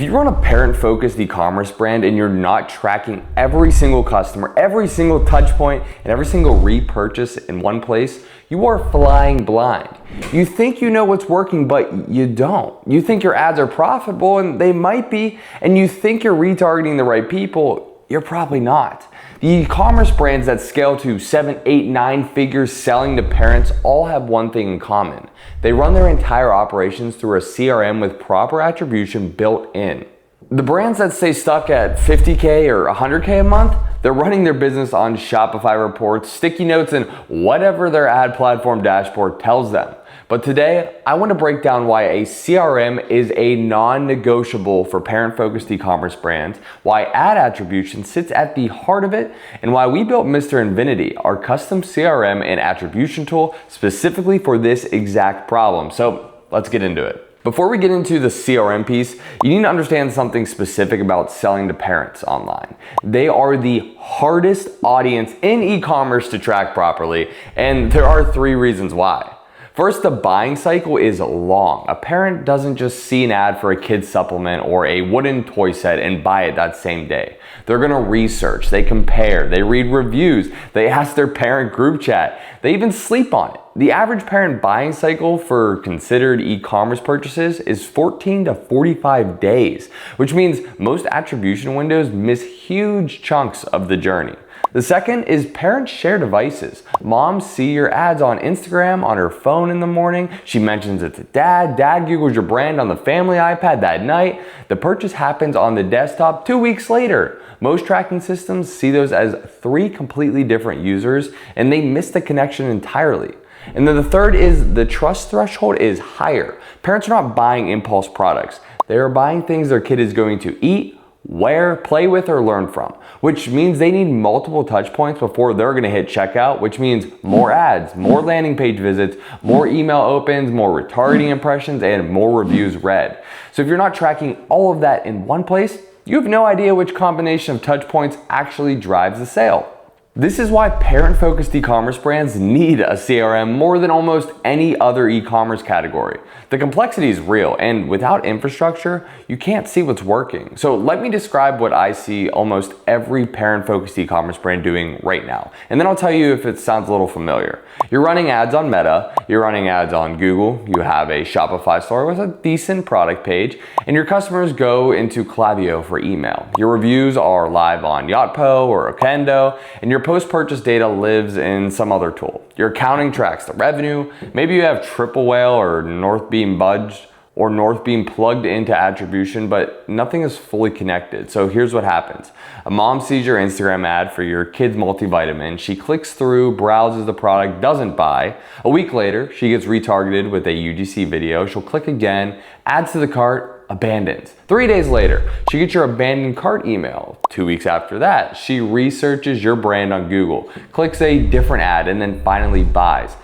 If you run a parent-focused e-commerce brand and you're not tracking every single customer, every single touch point, and every single repurchase in one place, you are flying blind. You think you know what's working, but you don't. You think your ads are profitable, and they might be, and you think you're retargeting the right people, you're probably not. The e-commerce brands that scale to 7, 8, 9 figures selling to parents all have one thing in common. They run their entire operations through a CRM with proper attribution built in. The brands that stay stuck at 50K or 100K a month, they're running their business on Shopify reports, sticky notes, and whatever their ad platform dashboard tells them. But today, I want to break down why a CRM is a non-negotiable for parent-focused e-commerce brands, why ad attribution sits at the heart of it, and why we built Mr. Infinity, our custom CRM and attribution tool specifically for this exact problem. So let's get into it. Before we get into the CRM piece, you need to understand something specific about selling to parents online. They are the hardest audience in e-commerce to track properly, and there are 3 reasons why. First, the buying cycle is long. A parent doesn't just see an ad for a kid's supplement or a wooden toy set and buy it that same day. They're gonna research, they compare, they read reviews, they ask their parent group chat, they even sleep on it. The average parent buying cycle for considered e-commerce purchases is 14 to 45 days, which means most attribution windows miss huge chunks of the journey. The second is parents share devices. Moms see your ads on Instagram on her phone in the morning. She mentions it to dad. Dad Googles your brand on the family iPad that night. The purchase happens on the desktop 2 weeks later. Most tracking systems see those as 3 completely different users, and they miss the connection entirely. And then the third is the trust threshold is higher. Parents are not buying impulse products. They are buying things their kid is going to eat, wear, play with, or learn from, which means they need multiple touch points before they're gonna hit checkout, which means more ads, more landing page visits, more email opens, more retargeting impressions, and more reviews read. So if you're not tracking all of that in one place, you have no idea which combination of touch points actually drives the sale. This is why parent-focused e-commerce brands need a CRM more than almost any other e-commerce category. The complexity is real, and without infrastructure, you can't see what's working. So let me describe what I see almost every parent-focused e-commerce brand doing right now, and then I'll tell you if it sounds a little familiar. You're running ads on Meta, you're running ads on Google, you have a Shopify store with a decent product page, and your customers go into Klaviyo for email. Your reviews are live on Yotpo or Okendo, and your post-purchase data lives in some other tool. Your accounting tracks the revenue. Maybe you have Triple Whale or Northbeam Budged or Northbeam plugged into attribution, but nothing is fully connected. So here's what happens. A mom sees your Instagram ad for your kid's multivitamin. She clicks through, browses the product, doesn't buy. A week later, she gets retargeted with a UGC video. She'll click again, adds to the cart, abandons. 3 days later, she gets your abandoned cart email. 2 weeks after that, she researches your brand on Google, clicks a different ad, and then finally buys.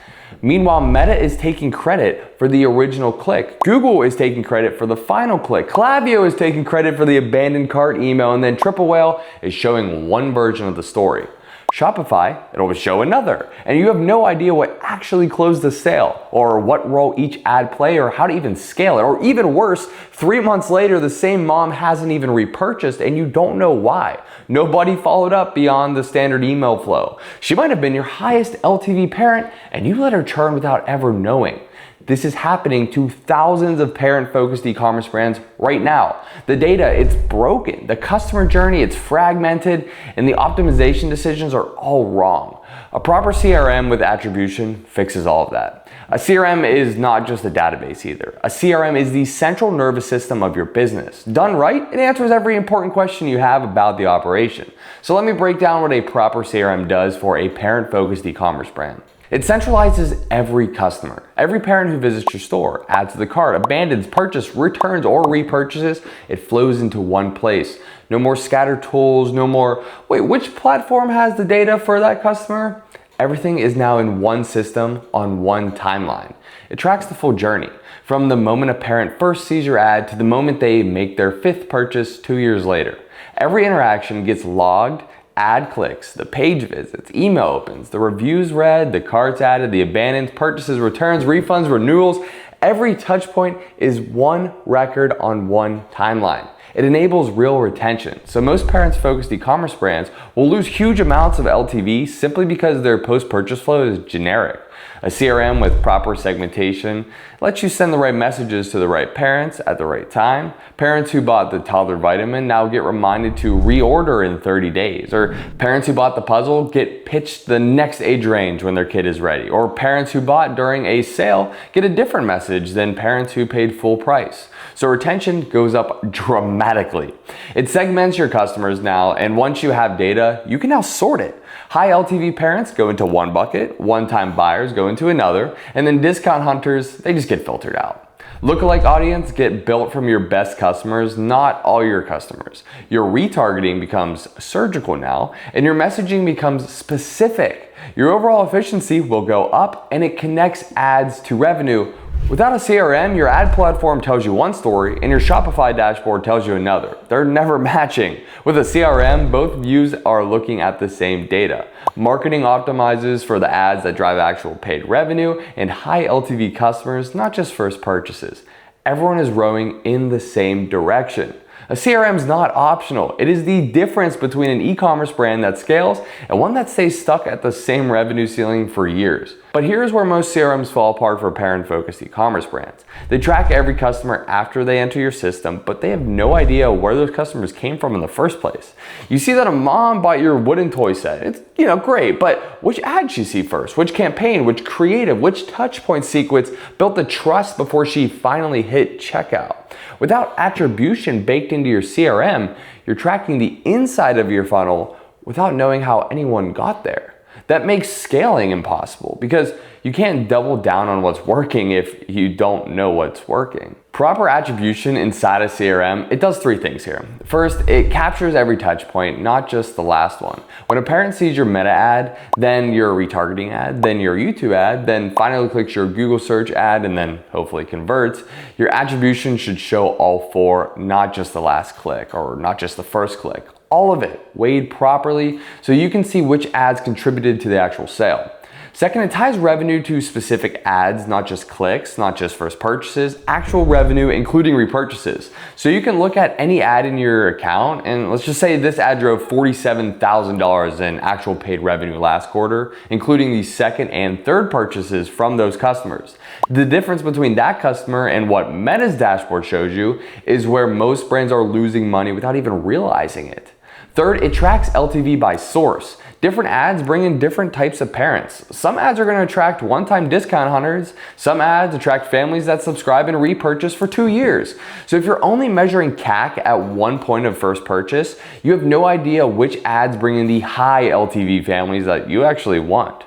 Meanwhile, Meta is taking credit for the original click. Google is taking credit for the final click. Klaviyo is taking credit for the abandoned cart email, and then Triple Whale is showing one version of the story. Shopify, it'll show another, and you have no idea what actually closed the sale, or what role each ad play, or how to even scale it, or even worse, 3 months later, the same mom hasn't even repurchased, and you don't know why. Nobody followed up beyond the standard email flow. She might have been your highest LTV parent, and you let her churn without ever knowing. This is happening to thousands of parent-focused e-commerce brands right now. The data, it's broken. The customer journey, it's fragmented, and the optimization decisions are all wrong. A proper CRM with attribution fixes all of that. A CRM is not just a database either. A CRM is the central nervous system of your business. Done right, it answers every important question you have about the operation. So let me break down what a proper CRM does for a parent-focused e-commerce brand. It centralizes every customer. Every parent who visits your store, adds to the cart, abandons, purchases, returns, or repurchases, it flows into one place. No more scattered tools, no more, wait, which platform has the data for that customer? Everything is now in one system on one timeline. It tracks the full journey, from the moment a parent first sees your ad to the moment they make their 5th purchase 2 years later. Every interaction gets logged, ad clicks, the page visits, email opens, the reviews read, the carts added, the abandoned, purchases, returns, refunds, renewals. Every touch point is one record on one timeline. It enables real retention. So most parents-focused e-commerce brands will lose huge amounts of LTV simply because their post-purchase flow is generic. A CRM with proper segmentation lets you send the right messages to the right parents at the right time. Parents who bought the toddler vitamin now get reminded to reorder in 30 days. Or parents who bought the puzzle get pitched the next age range when their kid is ready. Or parents who bought during a sale get a different message than parents who paid full price. So retention goes up dramatically. It segments your customers now, and once you have data, you can now sort it. High LTV parents go into one bucket, one-time buyers go into another, and then discount hunters, they just get filtered out. Lookalike audience get built from your best customers, not all your customers. Your retargeting becomes surgical now, and your messaging becomes specific. Your overall efficiency will go up, and it connects ads to revenue. Without a CRM, your ad platform tells you one story and your Shopify dashboard tells you another. They're never matching. With a CRM, both views are looking at the same data. Marketing optimizes for the ads that drive actual paid revenue and high LTV customers, not just first purchases. Everyone is rowing in the same direction. A CRM is not optional. It is the difference between an e-commerce brand that scales and one that stays stuck at the same revenue ceiling for years. But here's where most CRMs fall apart for parent-focused e-commerce brands. They track every customer after they enter your system, but they have no idea where those customers came from in the first place. You see that a mom bought your wooden toy set. It's, great, but which ad did she see first? Which campaign? Which creative? Which touchpoint sequence built the trust before she finally hit checkout? Without attribution baked into your CRM, you're tracking the inside of your funnel without knowing how anyone got there. That makes scaling impossible because you can't double down on what's working if you don't know what's working. Proper attribution inside a CRM, it does three things here. First, it captures every touch point, not just the last one. When a parent sees your meta ad, then your retargeting ad, then your YouTube ad, then finally clicks your Google search ad, and then hopefully converts, your attribution should show all four, not just the last click or not just the first click. All of it weighed properly so you can see which ads contributed to the actual sale. Second, it ties revenue to specific ads, not just clicks, not just first purchases, actual revenue, including repurchases. So you can look at any ad in your account, and let's just say this ad drove $47,000 in actual paid revenue last quarter, including the second and third purchases from those customers. The difference between that customer and what Meta's dashboard shows you is where most brands are losing money without even realizing it. Third, it tracks LTV by source. Different ads bring in different types of parents. Some ads are going to attract one-time discount hunters. Some ads attract families that subscribe and repurchase for 2 years. So if you're only measuring CAC at one point of first purchase, you have no idea which ads bring in the high LTV families that you actually want.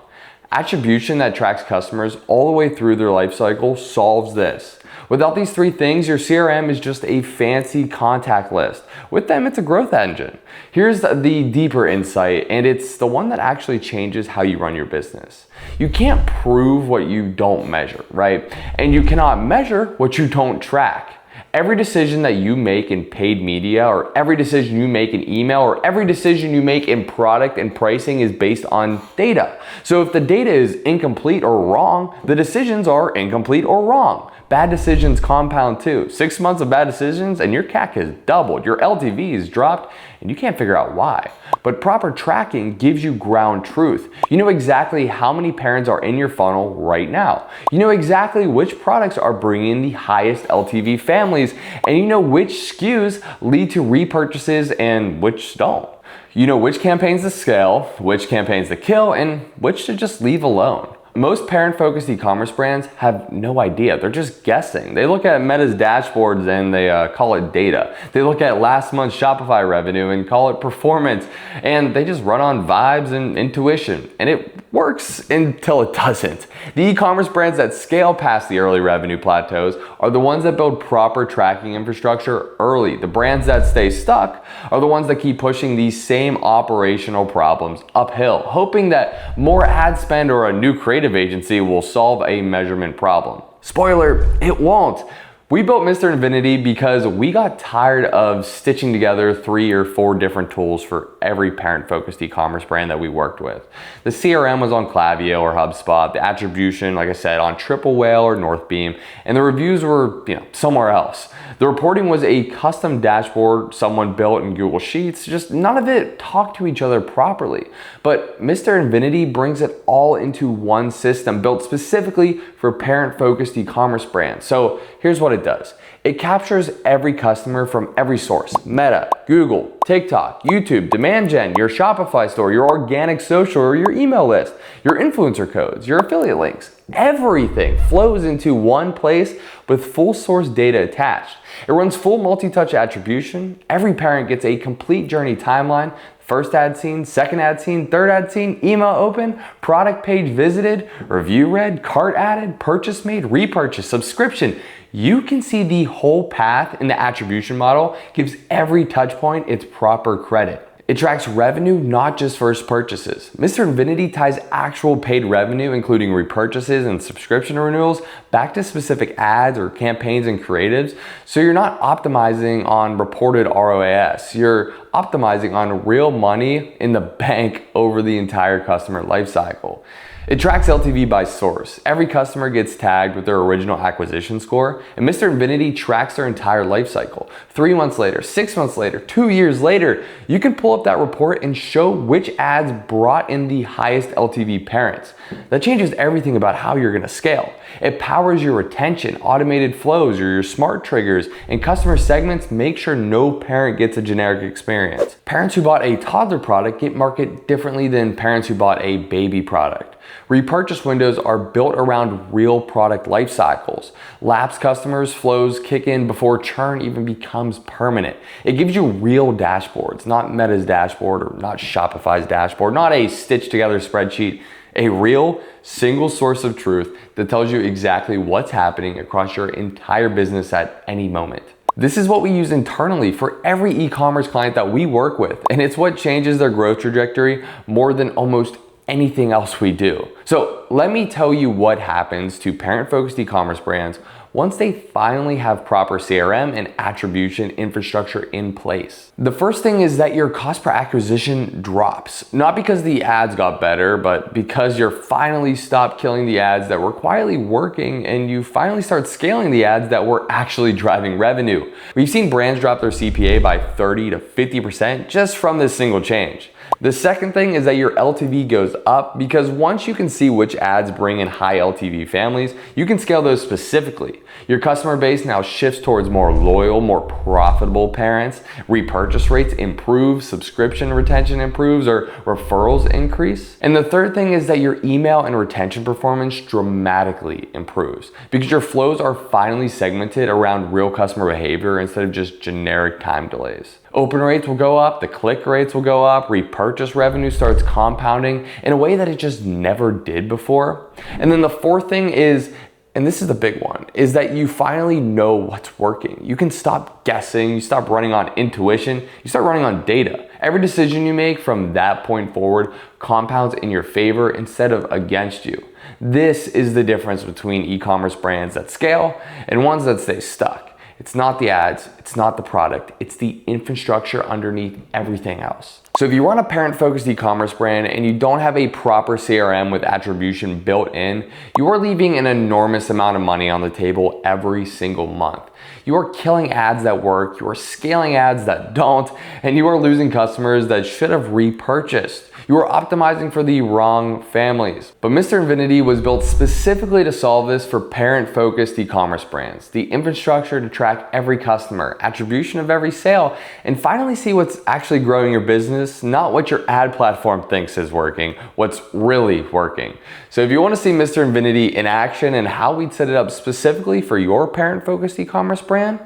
Attribution that tracks customers all the way through their life cycle solves this. Without these three things, your CRM is just a fancy contact list. With them, it's a growth engine. Here's the deeper insight, and it's the one that actually changes how you run your business. You can't prove what you don't measure, right? And you cannot measure what you don't track. Every decision that you make in paid media, or every decision you make in email, or every decision you make in product and pricing is based on data. So if the data is incomplete or wrong, the decisions are incomplete or wrong. Bad decisions compound too. 6 months of bad decisions and your CAC has doubled, your LTV has dropped, and you can't figure out why. But proper tracking gives you ground truth. You know exactly how many parents are in your funnel right now. You know exactly which products are bringing the highest LTV families, and you know which SKUs lead to repurchases and which don't. You know which campaigns to scale, which campaigns to kill, and which to just leave alone. Most parent-focused e-commerce brands have no idea. They're just guessing. They look at Meta's dashboards and they call it data. They look at last month's Shopify revenue and call it performance. And they just run on vibes and intuition. And it works until it doesn't. The e-commerce brands that scale past the early revenue plateaus are the ones that build proper tracking infrastructure early. The brands that stay stuck are the ones that keep pushing these same operational problems uphill, hoping that more ad spend or a new creative agency will solve a measurement problem. Spoiler, it won't. We built Mr. Infinity because we got tired of stitching together 3 or 4 different tools for every parent-focused e-commerce brand that we worked with. The CRM was on Klaviyo or HubSpot, the attribution, like I said, on Triple Whale or Northbeam, and the reviews were, somewhere else. The reporting was a custom dashboard someone built in Google Sheets, just none of it talked to each other properly. But Mr. Infinity brings it all into one system built specifically for parent-focused e-commerce brands. So here's what it does. It captures every customer from every source: Meta, Google, TikTok, YouTube, demand gen, your Shopify store, your organic social, or your email list, your influencer codes, your affiliate links. Everything flows into one place with full source data attached. It runs full multi-touch attribution. Every parent gets a complete journey timeline: first ad seen, second ad seen, third ad seen, email open, product page visited, review read, cart added, purchase made, repurchase, subscription. You can see the whole path in the attribution model, gives every touch point its proper credit. It tracks revenue, not just first purchases. Mr. Infinity ties actual paid revenue, including repurchases and subscription renewals, back to specific ads or campaigns and creatives. So you're not optimizing on reported ROAS. You're optimizing on real money in the bank over the entire customer lifecycle. It tracks LTV by source. Every customer gets tagged with their original acquisition score, and Mr. Infinity tracks their entire life cycle. 3 months later, 6 months later, 2 years later, you can pull up that report and show which ads brought in the highest LTV parents. That changes everything about how you're gonna scale. It powers your retention, automated flows, or your smart triggers, and customer segments make sure no parent gets a generic experience. Parents who bought a toddler product get marketed differently than parents who bought a baby product. Repurchase windows are built around real product life cycles. Lapsed customers flows kick in before churn even becomes permanent. It gives you real dashboards, not Meta's dashboard or not Shopify's dashboard, not a stitched together spreadsheet. A real single source of truth that tells you exactly what's happening across your entire business at any moment. This is what we use internally for every e-commerce client that we work with, and it's what changes their growth trajectory more than almost anything else we do. So let me tell you what happens to parent-focused e-commerce brands once they finally have proper CRM and attribution infrastructure in place. The first thing is that your cost per acquisition drops, not because the ads got better, but because you're finally stopped killing the ads that were quietly working and you finally start scaling the ads that were actually driving revenue. We've seen brands drop their CPA by 30 to 50% just from this single change. The second thing is that your LTV goes up because once you can see which ads bring in high LTV families, you can scale those specifically. Your customer base now shifts towards more loyal, more profitable parents. Repurchase rates improve, subscription retention improves, or referrals increase. And the third thing is that your email and retention performance dramatically improves because your flows are finally segmented around real customer behavior instead of just generic time delays. Open rates will go up, the click rates will go up, repurchase revenue starts compounding in a way that it just never did before. And then the fourth thing is, and this is the big one, is that you finally know what's working. You can stop guessing, you stop running on intuition, you start running on data. Every decision you make from that point forward compounds in your favor instead of against you. This is the difference between e-commerce brands that scale and ones that stay stuck. It's not the ads, it's not the product, it's the infrastructure underneath everything else. So if you run a parent-focused e-commerce brand and you don't have a proper CRM with attribution built in, you are leaving an enormous amount of money on the table every single month. You are killing ads that work, you are scaling ads that don't, and you are losing customers that should have repurchased. You are optimizing for the wrong families. But Mr. Infinity was built specifically to solve this for parent-focused e-commerce brands. The infrastructure to track every customer, attribution of every sale, and finally see what's actually growing your business, not what your ad platform thinks is working, what's really working. So if you want to see Mr. Infinity in action and how we'd set it up specifically for your parent-focused e-commerce brand,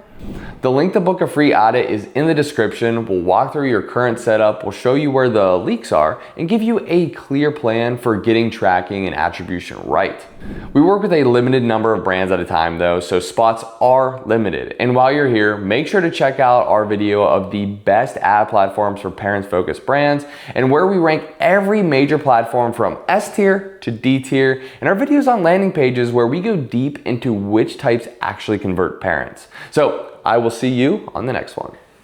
The link to book a free audit is in the description. We'll walk through your current setup, we'll show you where the leaks are, and give you a clear plan for getting tracking and attribution right. We work with a limited number of brands at a time though, so spots are limited. And while you're here, make sure to check out our video of the best ad platforms for parents-focused brands and where we rank every major platform from S tier to D tier, and our videos on landing pages where we go deep into which types actually convert parents. So I will see you on the next one.